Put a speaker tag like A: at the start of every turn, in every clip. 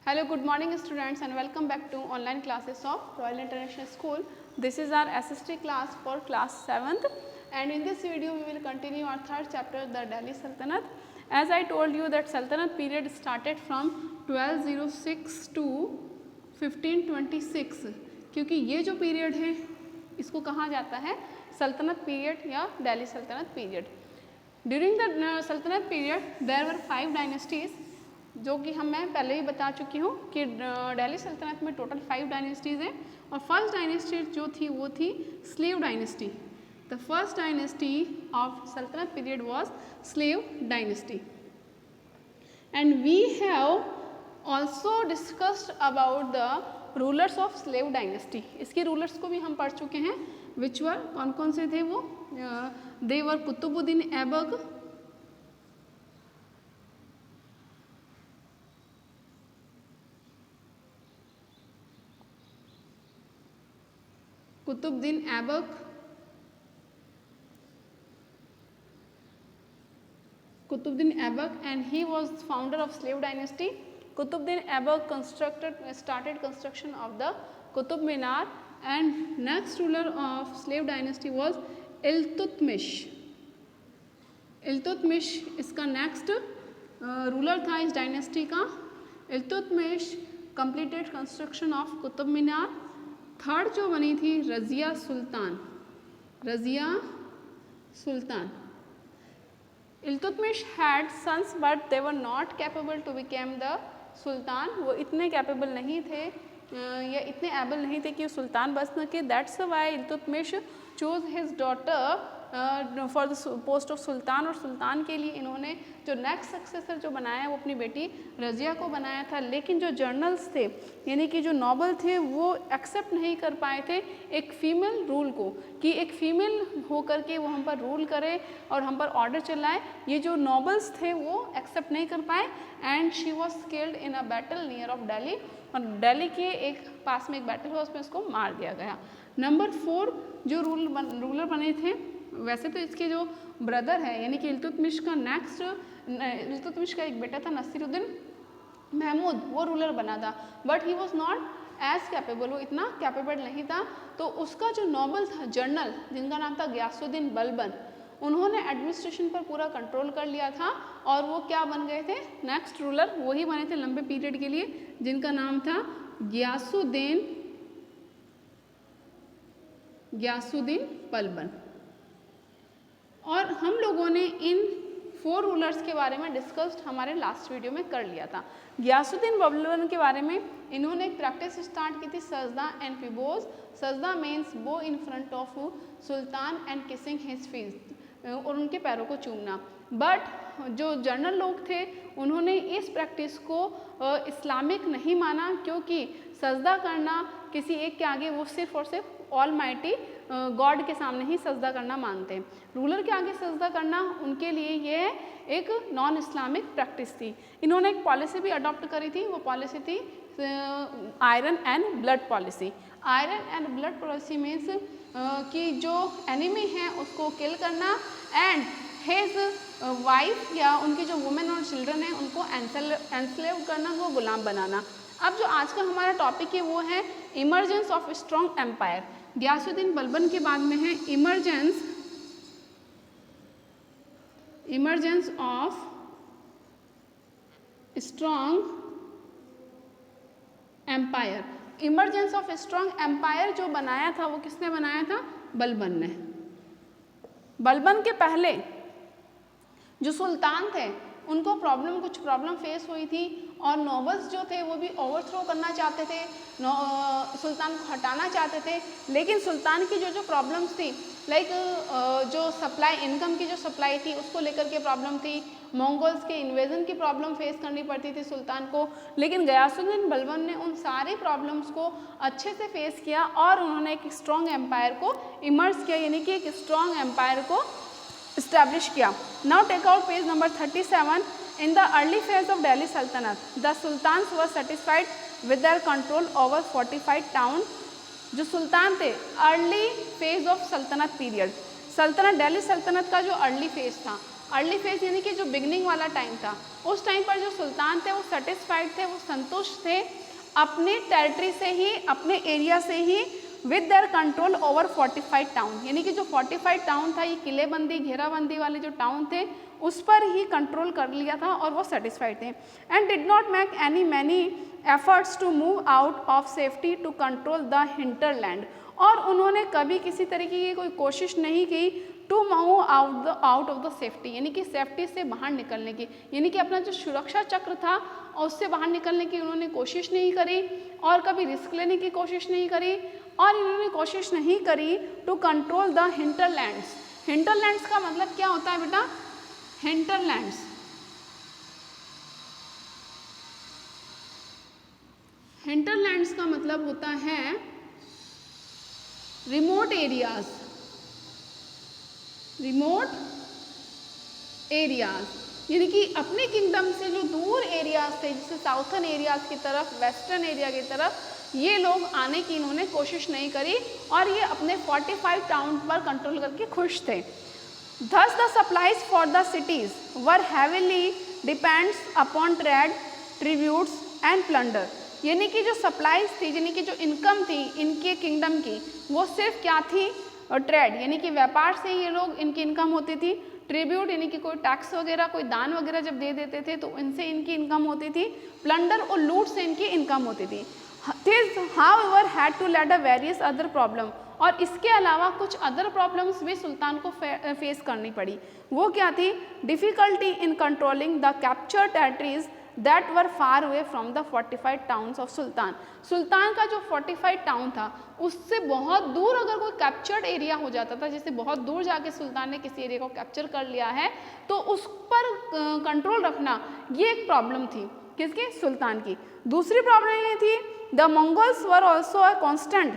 A: Hello, good morning students and welcome back to online classes of Royal International School. This is our SST class for class 7th and in this video we will continue our third chapter, the Delhi Sultanate. As I told you that Sultanate period started from 1206 to 1526 क्योंकि ये जो period है इसको कहा जाता है सल्तनत period या दिल्ली सल्तनत पीरियड. ड्यूरिंग द सल्तनत पीरियड देयर वर 5 डायनेस्टीज़ जो कि मैं पहले ही बता चुकी हूँ कि दिल्ली सल्तनत में टोटल 5 डायनेस्टीज़ हैं और फर्स्ट डायनेस्टी जो थी वो थी slave dynasty. The first dynasty of सल्तनत period was slave dynasty and we have also discussed about the rulers of slave dynasty. इसके रूलर्स को भी हम पढ़ चुके हैं. विच वर कौन कौन से थे वो? They were Qutbuddin Aibak, Qutbuddin Aibak, and he was founder of slave dynasty. Qutbuddin Aibak started construction of the Qutub Minar and next ruler of slave dynasty was Iltutmish. Iltutmish इसका नेक्स्ट रूलर था इस डायनेस्टी का. Iltutmish completed construction of Qutub Minar. Third जो बनी थी Razia Sultan. Iltutmish had sons but they were not capable to become the sultan. वो इतने capable नहीं थे या इतने एबल नहीं थे कि सुल्तान बन सके. That's why Iltutmish chose his daughter for the post of sultan. और सुल्तान के लिए इन्होंने जो नेक्स्ट सक्सेसर जो बनाया वो अपनी बेटी रज़िया को बनाया था. लेकिन जो जर्नल्स थे यानी कि जो नॉबल थे वो एक्सेप्ट नहीं कर पाए थे एक फ़ीमेल रूल को कि एक फ़ीमेल होकर के वो हम पर रूल करे और हम पर ऑर्डर चलाए. ये जो नॉबल्स थे वो एक्सेप्ट नहीं कर पाए and she was killed in a battle near of Delhi. और दिल्ली के एक पास में एक बैटल हुआ उसमें उसको मार दिया गया. नंबर 4 जो रूलर बने थे वैसे तो इसके जो ब्रदर है यानी कि इल्तुतमिश का एक बेटा था नसीरुद्दीन महमूद, वो रूलर बना था. But he was not as capable, वो इतना कैपेबल नहीं था. तो उसका जो नॉबल था जनरल जिनका नाम था गयासुद्दीन बलबन, उन्होंने एडमिनिस्ट्रेशन पर पूरा कंट्रोल कर लिया था और वो क्या बन गए थे नेक्स्ट रूलर. वही बने थे लंबे पीरियड के लिए जिनका नाम था गयासुद्दीन बलबन. और हम लोगों ने इन 4 रूलर्स के बारे में डिस्कस्ड हमारे लास्ट वीडियो में कर लिया था. गयासुद्दीन बलबन के बारे में इन्होंने एक प्रैक्टिस स्टार्ट की थी सजदा एंड फिबोज. सजदा मीन्स बो in front of sultan and kissing his feet, और उनके पैरों को चूमना. बट जो जनरल लोग थे उन्होंने इस प्रैक्टिस को इस्लामिक नहीं माना क्योंकि सजदा करना किसी एक के आगे वो सिर्फ और सिर्फ ऑल माइटी गॉड के सामने ही सजदा करना मानते हैं. रूलर के आगे सजदा करना उनके लिए ये एक नॉन इस्लामिक प्रैक्टिस थी. इन्होंने एक पॉलिसी भी अडॉप्ट करी थी. वो पॉलिसी थी iron and blood policy. Iron and blood policy means कि जो एनिमी है उसको किल करना एंड हिज वाइफ या उनकी जो वुमेन और चिल्ड्रन हैं उनको एनस्लेव करना, वो गुलाम बनाना. अब जो आज का हमारा टॉपिक है वो है emergence of strong empire. Ghiyasuddin Balban के बाद में है emergence of strong empire. Emergence of strong empire जो बनाया था वो किसने बनाया था? बलबन ने. बलबन के पहले जो सुल्तान थे उनको कुछ प्रॉब्लम फेस हुई थी और नोबल्स जो थे वो भी ओवरथ्रो करना चाहते थे, सुल्तान को हटाना चाहते थे. लेकिन सुल्तान की जो प्रॉब्लम्स थी लाइक जो सप्लाई, इनकम की जो सप्लाई थी उसको लेकर के प्रॉब्लम थी. मंगोल्स के इन्वेजन की प्रॉब्लम फेस करनी पड़ती थी सुल्तान को. लेकिन गयासुद्दीन बलबन ने उन सारे प्रॉब्लम्स को अच्छे से फेस किया और उन्होंने एक स्ट्रॉन्ग एम्पायर को इमर्ज किया यानी कि एक स्ट्रॉन्ग एम्पायर को इस्टेब्लिश किया. Now take out page number 37. In the early phase of Delhi Sultanate, the sultans were satisfied with their control over fortified town. जो सुल्तान थे अर्ली फेज ऑफ सल्तनत पीरियड, दिल्ली सल्तनत का जो अर्ली फेज था early phase यानी कि जो बिगनिंग वाला टाइम था, उस टाइम पर जो सुल्तान थे वो सेटिस्फाइड थे, वो संतुष्ट थे अपने टेरिटरी से ही, अपने एरिया से ही, with their control over fortified town, यानी कि जो फोर्टिफाइड टाउन था, ये किलेबंदी घेराबंदी वाले जो टाउन थे उस पर ही कंट्रोल कर लिया था और वो सेटिस्फाइड थे। And did not make many efforts to move out of safety to control the hinterland, और उन्होंने कभी किसी तरीके की कोई कोशिश नहीं की to move out of the safety, यानी कि सेफ्टी से बाहर निकलने की, यानी कि अपना जो सुरक्षा चक्र था और उससे बाहर निकलने की उन्होंने कोशिश नहीं करी और कभी रिस्क लेने की कोशिश नहीं करी, और इन्होंने कोशिश नहीं करी to control the hinterlands. Hinterlands का मतलब क्या होता है बेटा? हिंटरलैंड्स, हिंटरलैंड्स का मतलब होता है रिमोट एरियाज, रिमोट एरियाज, यानी कि अपने किंगडम से जो दूर एरियाज थे, जैसे साउथर्न एरियाज की तरफ, वेस्टर्न एरिया की तरफ, ये लोग आने की इन्होंने कोशिश नहीं करी और ये अपने 45 टाउन पर कंट्रोल करके खुश थे। Thus the supplies for the cities were heavily depends upon trade, tributes and plunder, यानी कि जो सप्लाईज थी, यानी कि जो इनकम थी इनके किंगडम की, वो सिर्फ क्या थी? और ट्रेड, यानी कि व्यापार से ये लोग, इनकी इनकम होती थी। ट्रिब्यूट यानी कि कोई टैक्स वगैरह, कोई दान वगैरह जब दे देते थे तो इनसे इनकी इनकम होती थी। प्लंडर और लूट से इनकी इनकम होती थी। This however had to lead a various other problem, और इसके अलावा कुछ अदर प्रॉब्लम्स भी सुल्तान को फेस करनी पड़ी। वो क्या थी? Difficulty in controlling the capture territories that were far away from the fortified towns of sultan. सुल्तान का जो फोर्टिफाइड टाउन था उससे बहुत दूर अगर कोई कैप्चर्ड एरिया हो जाता था, जैसे बहुत दूर जाके सुल्तान ने किसी एरिया को कैप्चर कर लिया है, तो उस पर कंट्रोल रखना ये एक प्रॉब्लम थी। किसकी? सुल्तान की। दूसरी प्रॉब्लम ये थी the Mongols were also a constant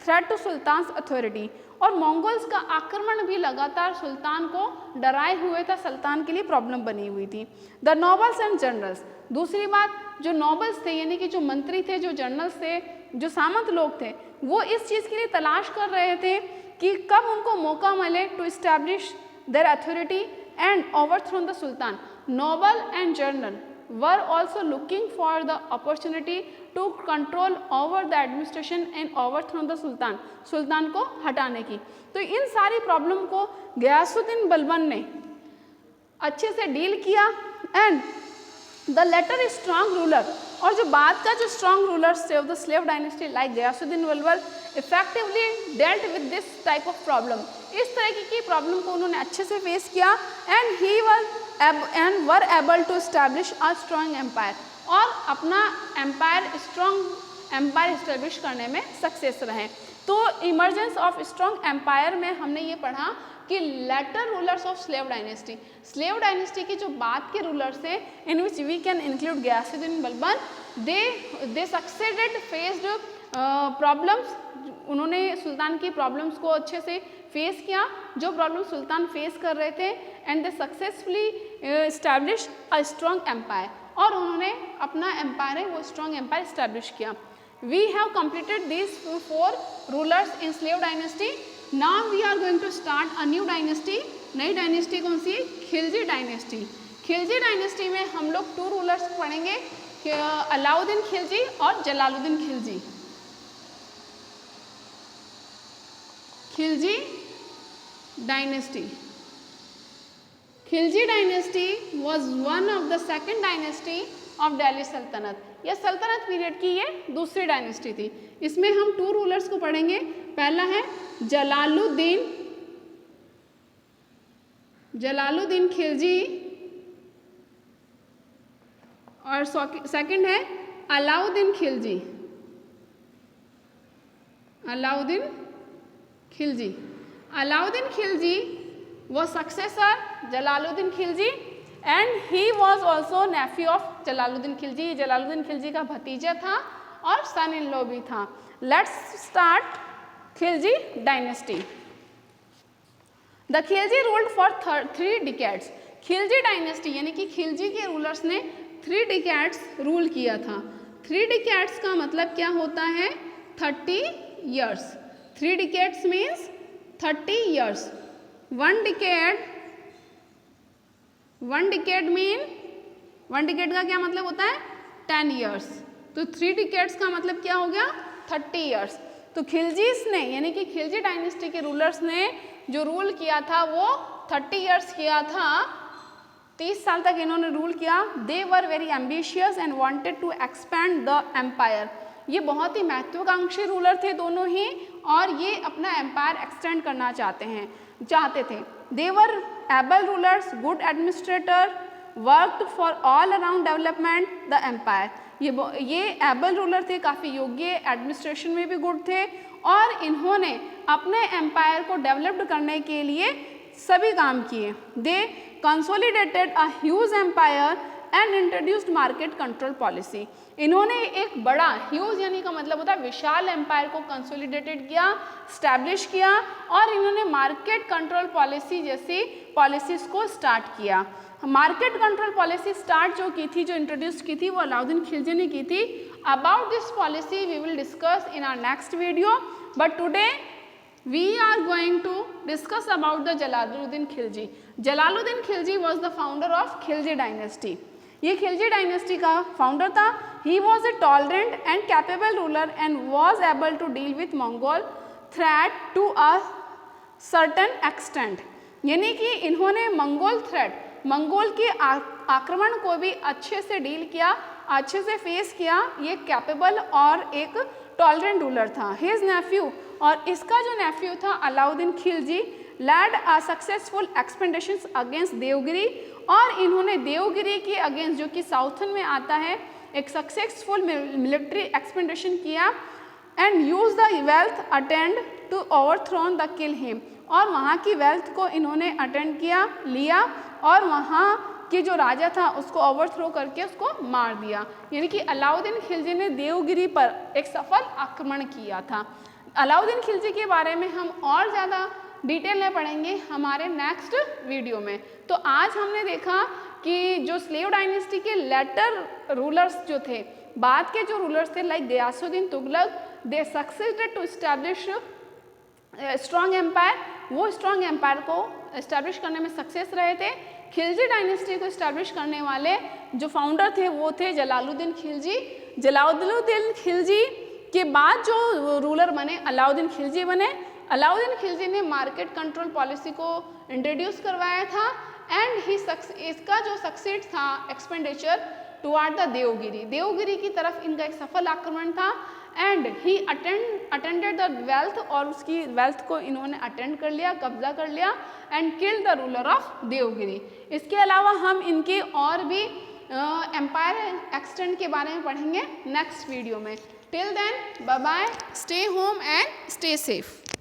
A: threat to sultan's authority, और मंगोल्स का आक्रमण भी लगातार सुल्तान को डराए हुए था, सुल्तान के लिए प्रॉब्लम बनी हुई थी। द नॉबल्स एंड जनरल्स, दूसरी बात, जो नॉबल्स थे यानी कि जो मंत्री थे, जो जनरल्स थे, जो सामंत लोग थे, वो इस चीज़ के लिए तलाश कर रहे थे कि कब उनको मौका मिले to establish their authority and overthrown the sultan. Noble and general were also looking for the opportunity to control over the administration and overthrow the sultan, सुल्तान को हटाने की। तो इन सारी प्रॉब्लम को गयासुद्दीन बलबन ने अच्छे से डील किया। And the later strong ruler, और जो बाद का जो स्ट्रॉन्ग रूलर्स थे of the slave dynasty like Ghiyasuddin Balban effectively dealt with this type of problem, इस तरह की प्रॉब्लम को उन्होंने अच्छे से फेस किया। And he was and were able to establish a strong empire, और अपना एम्पायर, स्ट्रॉन्ग एम्पायर इस्टेब्लिश करने में सक्सेस रहे। तो इमर्जेंस ऑफ स्ट्रॉन्ग एम्पायर में हमने ये पढ़ा कि later rulers of slave dynasty, slave dynasty के जो बाद के रूलर्स थे, in which we can include Ghiyasuddin Balban, they succeeded faced problems, उन्होंने सुल्तान की प्रॉब्लम्स को अच्छे से फेस किया, जो प्रॉब्लम सुल्तान फेस कर रहे थे, and they successfully establish a strong empire, और उन्होंने अपना एम्पायर है वो स्ट्रॉन्ग एम्पायर इस्टेब्लिश किया। We have completed this 4 rulers in slave dynasty. Now we are going to start a new dynasty. नई डायनेस्टी कौन सी? खिलजी डायनेस्टी। खिलजी डायनेस्टी में हम लोग 2 रूलर्स पढ़ेंगे, अलाउद्दीन खिलजी और Jalaluddin Khilji. Khilji dynasty, Khilji dynasty was one of the second dynasty of Delhi सल्तनत। यह सल्तनत पीरियड की ये दूसरी डायनेस्टी थी। इसमें हम 2 रूलर्स को पढ़ेंगे। पहला है जलालुद्दीन खिलजी, और सेकंड है Alauddin Khilji. Alauddin Khilji was successor Jalaluddin Khilji, and he was also nephew of Jalaluddin Khilji. Jalaluddin Khilji का भतीजा था और सन इन लॉ भी था। Let's start Khilji dynasty. The Khilji ruled for 3 decades. Khilji dynasty यानी कि खिलजी के रूलर्स ने 3 डिकेड्स रूल किया था। 3 डिकेड्स का मतलब क्या होता है? 30 years। 3 decades means 30 years। 1 decade 1 decade mean 1 decade का क्या मतलब होता है 10 ईयर्स, तो 3 डिकेड्स का मतलब क्या हो गया 30 ईयर्स। तो खिलजीस ने यानी कि खिलजी डायनेस्टी के रूलर्स ने जो रूल किया था वो 30 ईयर्स किया था, 30 साल तक इन्होंने रूल किया। They were very ambitious and wanted to expand the empire, ये बहुत ही महत्वाकांक्षी रूलर थे दोनों ही, और ये अपना एम्पायर एक्सटेंड करना चाहते थे। They were able rulers, good administrator, worked for all around development the empire, ये एबल रूलर थे, काफ़ी योग्य, एडमिनिस्ट्रेशन में भी गुड थे, और इन्होंने अपने एम्पायर को डेवलप्ड करने के लिए सभी काम किए। They consolidated a huge empire and introduced market control policy, इन्होंने एक बड़ा ह्यूज यानी का मतलब होता है विशाल एम्पायर को कंसोलिडेटेड किया, स्टैब्लिश किया, और इन्होंने मार्केट कंट्रोल पॉलिसी जैसी पॉलिसीज को स्टार्ट किया। मार्केट कंट्रोल पॉलिसी स्टार्ट जो की थी, जो इंट्रोड्यूस की थी, वो अलाउद्दीन खिलजी ने की थी। About this policy we will discuss in our next video, but today we are going to discuss about the Jalaluddin Khilji. Jalaluddin Khilji was the founder of Khilji dynasty. ये खिलजी डायनेस्टी का founder था। He was a tolerant and capable ruler and was able to deal with Mongol threat to a certain extent. यानी कि इन्होंने Mongol threat, Mongol के आक्रमण को भी अच्छे से डील किया, अच्छे से फेस किया। ये कैपेबल और एक टॉलरेंट रूलर था। हिज नेफ्यू, और इसका जो नेफ्यू था Alauddin Khilji, led a successful expedition against Devagiri, और इन्होंने देवगिरी के अगेंस्ट जो कि साउथन में आता है एक सक्सेसफुल मिलिट्री एक्सपेंडिशन किया, and use the wealth attend to overthrown the kill him, और वहाँ की वेल्थ को इन्होंने अटेंड किया, लिया, और वहाँ कि जो राजा था उसको ओवरथ्रो करके उसको मार दिया। यानी कि अलाउद्दीन खिलजी ने देवगिरी पर एक सफल आक्रमण किया था। अलाउद्दीन खिलजी के बारे में हम और ज़्यादा डिटेल में पढ़ेंगे हमारे नेक्स्ट वीडियो में। तो आज हमने देखा कि जो स्लेव डायनेस्टी के लेटर रूलर्स जो थे, बाद के जो रूलर्स थे like Ghiyasuddin Tughlaq, they succeeded to establish strong empire, वो स्ट्रॉन्ग एम्पायर को एस्टैब्लिश करने में सक्सेस रहे थे। खिलजी डायनेस्टी को एस्टैब्लिश करने वाले जो फाउंडर थे वो थे जलालुद्दीन खिलजी। जलालुद्दीन खिलजी के बाद जो रूलर बने अलाउद्दीन खिलजी बने। अलाउद्दीन खिलजी ने मार्केट कंट्रोल पॉलिसी को इंट्रोड्यूस करवाया था, एंड इसका जो सक्सेस था expenditure toward the Devagiri, Devagiri की तरफ इनका एक सफल आक्रमण था, and he attended the wealth, और उसकी वेल्थ को इन्होंने अटेंड कर लिया, कब्जा कर लिया, and killed the ruler of Devagiri. इसके अलावा हम इनके और भी एम्पायर एक्सटेंड के बारे में पढ़ेंगे नेक्स्ट वीडियो में। Till then bye bye, stay home and stay safe.